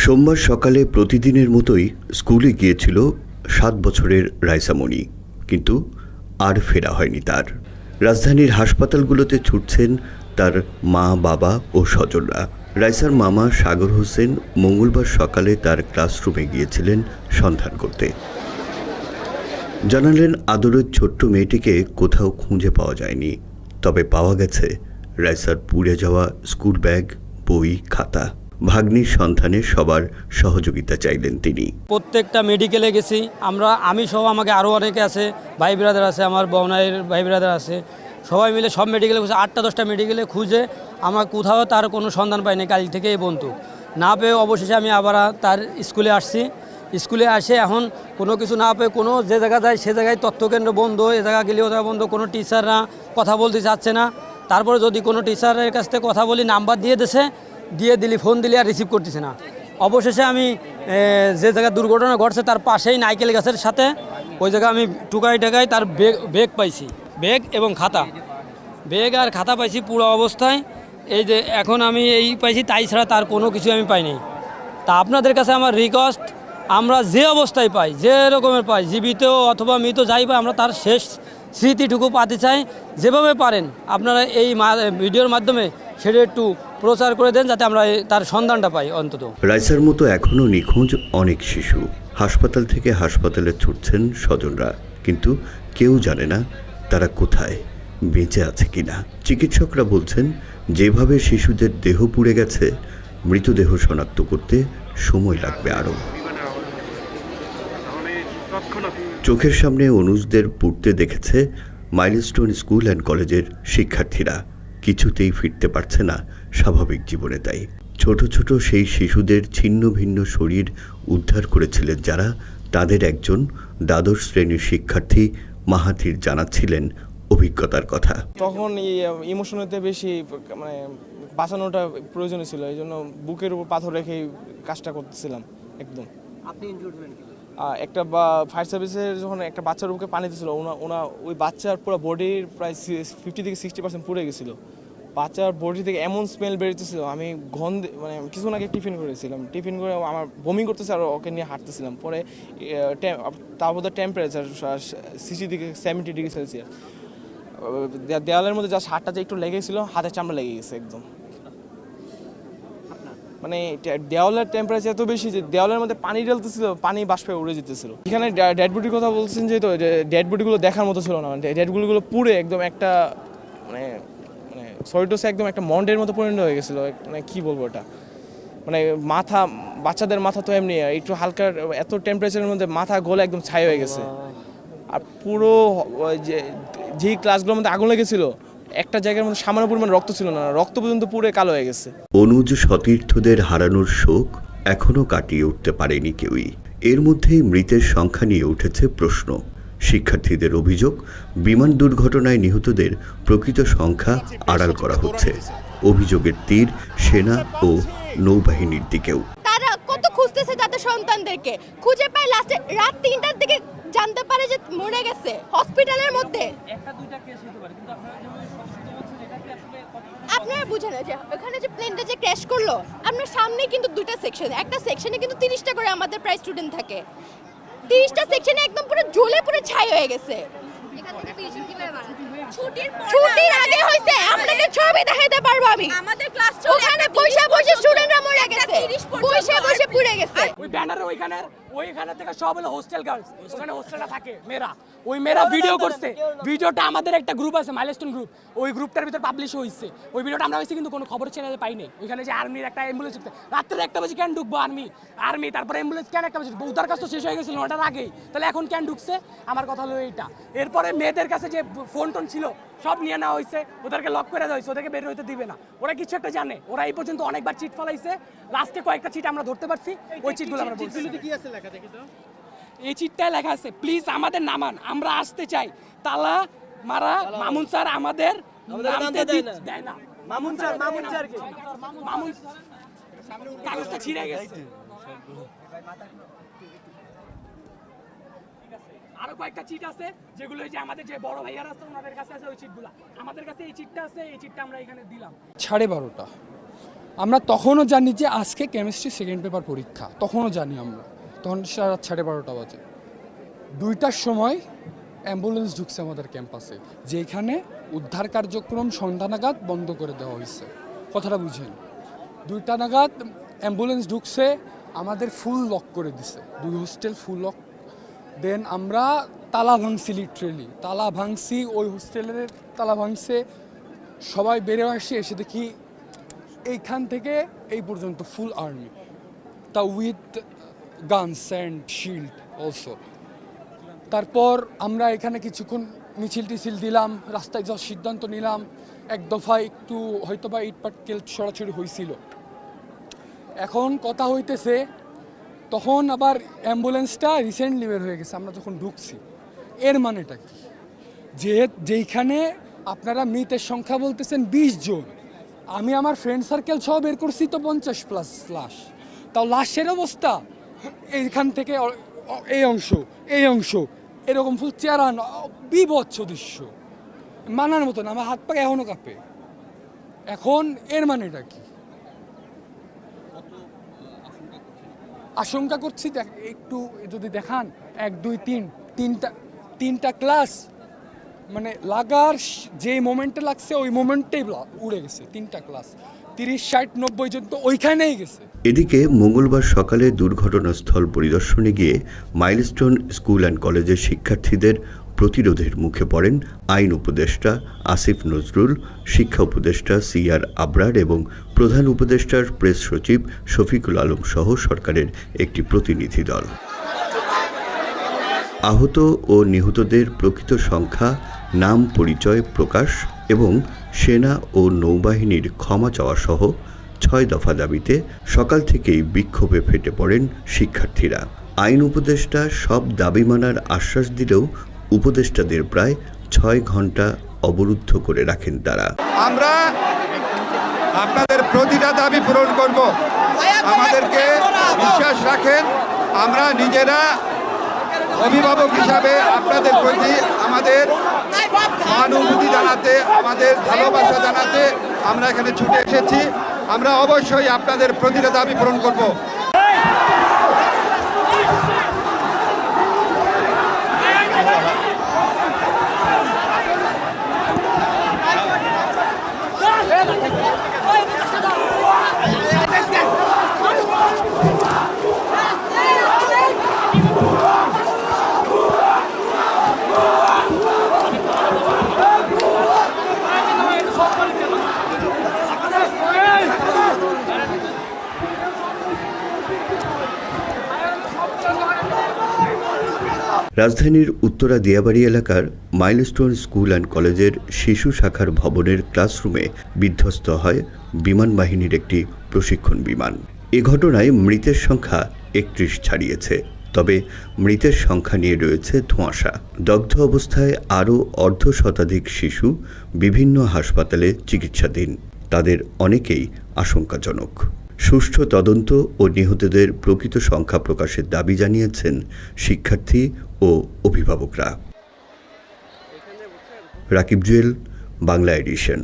সোমবার সকালে প্রতিদিনের মতোই স্কুলে গিয়েছিল ৭ বছরের রাইসামণি, কিন্তু আর ফেরা হয়নি তার। রাজধানীর হাসপাতালগুলোতে ছুটছেন তার মা, বাবা ও স্বজনরা। রাইসার মামা সাগর হোসেন মঙ্গলবার সকালে তার ক্লাসরুমে গিয়েছিলেন সন্ধান করতে। জানালেন আদরের ছোট্ট মেয়েটিকে কোথাও খুঁজে পাওয়া যায়নি, তবে পাওয়া গেছে রাইসার পুড়ে যাওয়া স্কুল ব্যাগ, বই, খাতা। ভাগ্নির সন্ধানে সবার সহযোগিতা চাইলেন তিনি। প্রত্যেকটা মেডিকেলে গেছি আমি সহ, আমাকে আরও অনেকে আছে, ভাই ব্রাদার আছে, আমার বনাইয়ের ভাই ব্রাদার আছে, সবাই মিলে সব মেডিকেলে খুঁজে 8-10টা মেডিকেলে খুঁজে আমার কোথাও তার কোনো সন্ধান পাইনি। কাল থেকে এই বন্ধু না পেয়ে অবশেষে আমি আবার তার স্কুলে আসছি। স্কুলে আসে এখন কোনো কিছু না পেয়ে কোনো যে জায়গা যায় সে জায়গায় তথ্যকেন্দ্র বন্ধ, এ জায়গা গেলেও জায়গা বন্ধ, কোনো টিচাররা কথা বলতে চাচ্ছে না। তারপরে যদি কোনো টিচারের কাছ থেকে কথা বলি, নাম্বার দিয়ে দিলি, ফোন দিলি আর রিসিভ করতেছে না। অবশেষে আমি যে জায়গায় দুর্ঘটনা ঘটছে তার পাশেই নাইকেল গাছের সাথে ওই জায়গায় আমি টুকাই তার ব্যাগ পাইছি, ব্যাগ এবং খাতা, ব্যাগ আর খাতা পাইছি পুরো অবস্থায়। এই যে এখন আমি এই পাইছি, তাই ছাড়া তার কোনো কিছু আমি পাইনি। তা আপনাদের কাছে আমার রিকোয়েস্ট, আমরা যে অবস্থায় পাই, যে রকমের পাই, জীবিত অথবা মৃত যাই পাই, আমরা তার শেষ স্মৃতিটুকু পাতে চাই। যেভাবে পারেন আপনারা এই ভিডিওর মাধ্যমে সেটা একটু প্রচার করে দেন, যাতে আমরা তার সন্ধানটা পাই অন্তত। রাইসার মতো এখনও নিখোঁজ অনেক শিশু। হাসপাতাল থেকে হাসপাতালে ছুটছেন স্বজনরা, কিন্তু কেউ জানে না তারা কোথায়, বেঁচে আছে কিনা। চিকিৎসকরা বলছেন, যেভাবে শিশুদের দেহ পুড়ে গেছে, মৃতদেহ শনাক্ত করতে সময় লাগবে আরও। চোখের সামনে অনুজদের পুড়তে দেখেছে মাইলস্টোন স্কুল অ্যান্ড কলেজের শিক্ষার্থীরা। কিছুতেই ফিরতে পারছে না স্বাভাবিক জীবনে। তাই ছোট ছোট সেই শিশুদের ছিন্ন ভিন্ন শরীর উদ্ধার করেছিলেন যারা, তাদের একজন দ্বাদশ শ্রেণীর শিক্ষার্থী মাহাথির জানাচ্ছিলেন অভিজ্ঞতার কথা। তখন ইমোশনেতে বেশি মানে বাঁচানোটা প্রয়োজনীয় ছিল, এই জন্য বুকের উপর পাথর রেখে কাজটা করতেছিলাম। একদম আপনি ইনজুর্ড হলেন একটা ফায়ার সার্ভিসের যখন একটা বাচ্চার বুকে পানি দিয়েছিল, ওনা ওই বাচ্চার পুরো বডির প্রায় 50-60% পুড়ে গেছিলো। বাচ্চার বডি থেকে এমন স্মেল বেরোতেছিল, আমি মানে কিছুক্ষণ আগে টিফিন করেছিলাম, টিফিন করে আমার বমি করতেছে আর ওকে নিয়ে হাঁটতেছিলাম। পরে তার মধ্যে টেম্পারেচার 70°C। দেওয়ালের মধ্যে জাস্ট হাতটা যে একটু লেগেছিল, হাতের চামড়া লেগে গেছে একদম। মানে দেওয়ালের টেম্পারেচার এত বেশি যে দেওয়ালের মধ্যে পানি ঢালতেছিল, পানি বাষ্পে উড়ে যেতেছিল। এখানে ডেড বডির কথা বলছেন, যেহেতু ডেড বডিগুলো দেখার মতো ছিল না। ডেড বডিগুলো পুড়ে একদম একটা মানে সরিটোসে একদম একটা মন্ডের মতো পরিণত হয়ে গেছিলো। মানে কী বলবো, এটা মানে মাথা, বাচ্চাদের মাথা তো এমনি একটু হালকা, এত টেম্পারেচারের মধ্যে মাথা গলে একদম ছাই হয়ে গেছে। আর পুরো যেই ক্লাসগুলোর মধ্যে আগুন লেগেছিল, একটা জায়গার মধ্যে সামান্য পরিমাণ রক্ত ছিল না, রক্ত পর্যন্ত পুরো কালো হয়ে গেছে। অনুজ সতীর্থদের হারানোর শোক এখনও কাটিয়ে উঠতে পারেনি কেউই। এর মধ্যেই মৃতের সংখ্যা নিয়ে উঠেছে প্রশ্ন। শিক্ষার্থীদের অভিযোগ, বিমান দুর্ঘটনায় নিহতদের প্রকৃত সংখ্যা আড়াল করা হচ্ছে। অভিযোগের তীর সেনা ও নৌবাহিনীর দিকেও। তারা কত খুঁজতেছে তাদের সন্তানদেরকে, খুঁজে পায় লাস্টে রাত 3টার দিকে জানতে পারে যে মরে গেছে হসপিটালের মধ্যে। আপনারা বুঝেন যে ওখানে যে প্লেনটা যে ক্র্যাশ করলো, আপনার সামনে কিন্তু দুটো সেকশন, একটা সেকশনে কিন্তু 30টা করে আমাদের প্রায় স্টুডেন্ট থাকে। 30টা সেকশনে একদম পুরো জ্বলে পুরো ছাই হয়ে গেছে। ছুটির আগে হইছে, আপনাদের ছবি দেখাইতে পারবো আমি। আমাদের ক্লাস ওখানে বসে স্টুডেন্টরা মরে গেছে, বসে পুড়ে গেছে। ওই ব্যানারে ওইখানে থেকে সব হলো হোস্টেল গার্লস, ওখানে হোস্টেলটা থাকে মেয়েরা। ওই মেয়েরা ভিডিও করছে, ভিডিওটা আমাদের একটা গ্রুপ আছে মাইলস্টোন গ্রুপ, ওই গ্রুপটার ভিতরে পাবলিশ হয়েছে। ওই ভিডিওটা আমরা হয়েছে কিন্তু কোনো খবর চ্যানেলে পাইনি। ওইখানে যে আর্মির একটা অ্যাম্বুলেন্স রাত্রে 1টা বাজে কেন ঢুকবো আর্মি, তারপরে অ্যাম্বুলেন্স কেন 1টা বাজে, উদ্ধার কাজ তো শেষ হয়ে গেছিল 9টার আগেই, তাহলে এখন কেন ঢুকছে? আমার কথা হলো এইটা। এরপরে মেয়েদের কাছে যে ফোন টোন ছিল সব নিয়ে নেওয়া হয়েছে, ওদেরকে লক করে দেওয়া হয়েছে, ওদেরকে বের হইতে দিবে না। ওরা কিছু একটা জানে, ওরা এই পর্যন্ত অনেকবার চিট ফলাইছে, লাস্টে কয়েকটা চিট আমরা ধরতে পারছি। ওই চিটগুলো আমরা বলছি, এই চিটটায় লেখা আছে, প্লিজ আমাদের নামান, আমরা আসতে চাই। তালা মারা মামুন স্যার আমাদের নামতে দেয় না। মামুন স্যার কাগজটা ছিঁড়ে গেছে। আরো কয়েকটা চিট আছে যেগুলো যে আমাদের যে বড় ভাইয়ারা আছে ওনাদের কাছে আছে, ওই চিটগুলো আমাদের কাছে। এই চিটটা আছে, এই চিটটা আমরা এখানে দিলাম 12:30 আমরা তখনও জানি যে আজকে কেমিস্ট্রি সেকেন্ড পেপার পরীক্ষা, তখনও জানি আমরা, তখন রাত 12:30 বাজে। 2টার সময় অ্যাম্বুলেন্স ঢুকছে আমাদের ক্যাম্পাসে, যেখানে উদ্ধার কার্যক্রম সন্ধ্যা নাগাদ বন্ধ করে দেওয়া হয়েছে। কথাটা বুঝেন, 2টা নাগাদ অ্যাম্বুলেন্স ঢুকছে, আমাদের ফুল লক করে দিছে, 2 হোস্টেল ফুল লক। দেন আমরা তালা ভাঙছি, লিটারেলি তালা ভাঙছি, ওই হোস্টেলের তালা ভাঙছে, সবাই বেরো আসে, এসে দেখি এইখান থেকে এই পর্যন্ত ফুল আর্মি, তা with guns and shield also. তারপর আমরা এখানে কিছুক্ষণ মিছিল টিছিল দিলাম, রাস্তায় যাওয়ার সিদ্ধান্ত নিলাম। এক দফায় একটু হয়তো বা ইটপাটকেল ছড়াছড়ি হয়েছিল। এখন কথা হইতেছে, তখন আবার অ্যাম্বুলেন্সটা রিসেন্টলি বের হয়ে গেছে আমরা যখন ঢুকছি। এর মানেটা কি? যেইখানে আপনারা মৃতের সংখ্যা বলতেছেন 20 জন, আমি আমার ফ্রেন্ড সার্কেল সহ বের করছি তো 50+ লাশ। তাও লাশের অবস্থা এইখান থেকে এই অংশ এরকম ফুল চেহারা, বিভৎস দৃশ্য, মানার মতো না। আমার হাত পা এখনো কাঁপে। এখন এর মানেটা কি? আশঙ্কা করছি, একটু যদি দেখান, 1 2 3 তিনটা ক্লাস, মানে লাগার যে মোমেন্টে লাগছে ওই মোমেন্টেই উড়ে গেছে। 3টা ক্লাস 30 60 90 জন তো ওইখানেই গেছে। এদিকে মঙ্গলবার সকালে দুর্ঘটনাস্থল পরিদর্শনে গিয়ে মাইলস্টোন স্কুল অ্যান্ড কলেজের শিক্ষার্থীদের প্রতিরোধের মুখে পড়েন আইন উপদেষ্টা আসিফ নজরুল, শিক্ষা উপদেষ্টা সিআর আবরার এবং প্রধান উপদেষ্টার প্রেস সচিব শফিকুল আলম সহ সরকারের একটি প্রতিনিধি দল। আহত ও নিহতদের প্রকৃত সংখ্যা, নাম পরিচয় প্রকাশ এবং সেনা ও নৌবাহিনীর ক্ষমা চাওয়া সহ 6 দফা দাবিতে সকাল থেকেই বিক্ষোভে ফেটে পড়েন শিক্ষার্থীরা। আইন উপদেষ্টা সব দাবি মানার আশ্বাস দিলেও উপদেষ্টাদের প্রায় 6 ঘন্টা অবরুদ্ধ করে রাখেন তারা। আমরা আপনাদের প্রতিটা দাবি পূরণ করব, আমাদেরকে বিশ্বাস রাখেন। আমরা নিজেরা অভিভাবক হিসাবে আপনাদের প্রতি আমাদের সহানুভূতি জানাতে, আমাদের ভালোবাসা জানাতে আমরা এখানে ছুটে এসেছি। আমরা অবশ্যই আপনাদের প্রতিটা দাবি পূরণ করব। রাজধানীর উত্তরা দিয়াবাড়ি এলাকার মাইলস্টোন স্কুল অ্যান্ড কলেজের শিশু শাখার ভবনের ক্লাসরুমে বিধ্বস্ত হয় বিমান বাহিনীর একটি প্রশিক্ষণ বিমান। এ ঘটনায় মৃতের সংখ্যা 31 ছাড়িয়েছে, তবে মৃতের সংখ্যা নিয়ে রয়েছে ধোঁয়াশা। দগ্ধ অবস্থায় আরও অর্ধশতাধিক শিশু বিভিন্ন হাসপাতালে চিকিৎসাধীন, তাদের অনেকেই আশঙ্কাজনক। সুষ্ঠু তদন্ত ও নিহতদের প্রকৃত সংখ্যা প্রকাশের দাবি জানিয়েছেন শিক্ষার্থী ও অভিভাবকরা। রাকিব জুয়েল, বাংলা এডিশন।